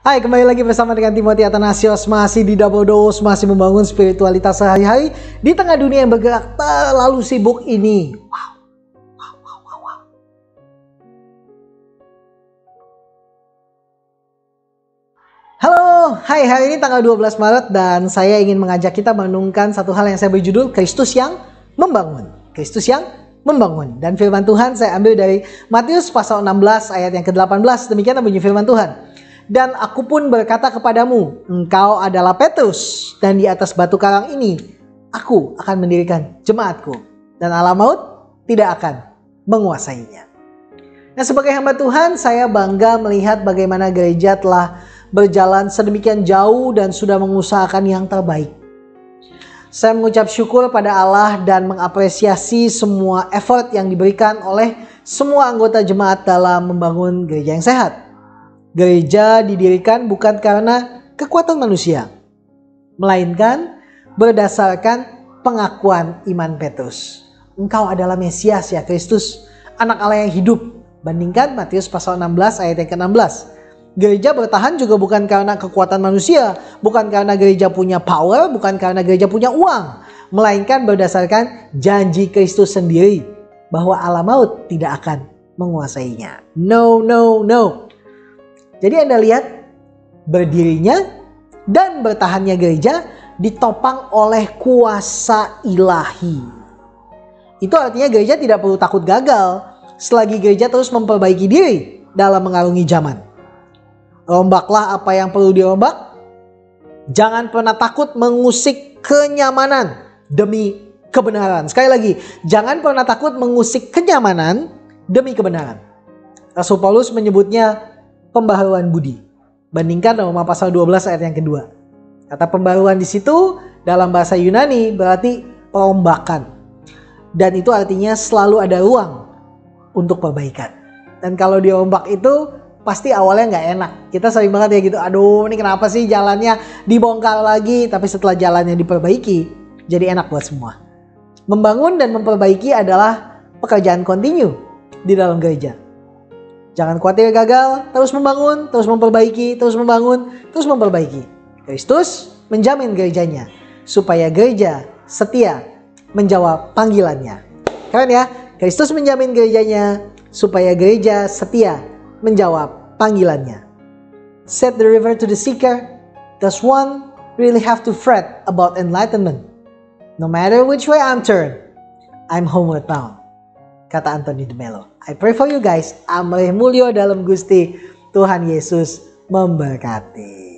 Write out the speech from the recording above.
Hai, kembali lagi bersama dengan Timothy Athanasios, masih di Double Dose, masih membangun spiritualitas sehari-hari di tengah dunia yang bergerak terlalu sibuk ini. Halo, hai, hari ini tanggal 12 Maret dan saya ingin mengajak kita merenungkan satu hal yang saya beri judul Kristus yang membangun. Kristus yang membangun. Dan firman Tuhan saya ambil dari Matius pasal 16 ayat yang ke-18. Demikian bunyi firman Tuhan. Dan aku pun berkata kepadamu, engkau adalah Petrus, dan di atas batu karang ini aku akan mendirikan jemaatku, dan alam maut tidak akan menguasainya. Nah, sebagai hamba Tuhan, saya bangga melihat bagaimana gereja telah berjalan sedemikian jauh dan sudah mengusahakan yang terbaik. Saya mengucap syukur pada Allah dan mengapresiasi semua effort yang diberikan oleh semua anggota jemaat dalam membangun gereja yang sehat. Gereja didirikan bukan karena kekuatan manusia, melainkan berdasarkan pengakuan iman Petrus. Engkau adalah Mesias ya Kristus, anak Allah yang hidup. Bandingkan Matius pasal 16 ayat yang ke-16. Gereja bertahan juga bukan karena kekuatan manusia, bukan karena gereja punya power, bukan karena gereja punya uang, melainkan berdasarkan janji Kristus sendiri bahwa alam maut tidak akan menguasainya. No. Jadi Anda lihat, berdirinya dan bertahannya gereja ditopang oleh kuasa ilahi. Itu artinya gereja tidak perlu takut gagal selagi gereja terus memperbaiki diri dalam mengarungi zaman. Rombaklah apa yang perlu dirombak. Jangan pernah takut mengusik kenyamanan demi kebenaran. Sekali lagi, jangan pernah takut mengusik kenyamanan demi kebenaran. Rasul Paulus menyebutnya pembaharuan budi. Bandingkan Roma pasal 12 ayat yang kedua. Kata pembaharuan di situ dalam bahasa Yunani berarti perombakan. Dan itu artinya selalu ada ruang untuk perbaikan. Dan kalau dirombak itu pasti awalnya nggak enak. Kita sering banget ya gitu, aduh ini kenapa sih jalannya dibongkar lagi. Tapi setelah jalannya diperbaiki, jadi enak buat semua. Membangun dan memperbaiki adalah pekerjaan kontinu di dalam gereja. Jangan khawatir gagal, terus membangun, terus memperbaiki, terus membangun, terus memperbaiki. Kristus menjamin gerejanya supaya gereja setia menjawab panggilannya. Keren ya? Kristus menjamin gerejanya supaya gereja setia menjawab panggilannya. Set the river to the seeker. Does one really have to fret about enlightenment? No matter which way I'm turned, I'm homeward bound. Kata Anthony de Mello. I pray for you guys. Amrih mulyo dalam Gusti. Tuhan Yesus memberkati.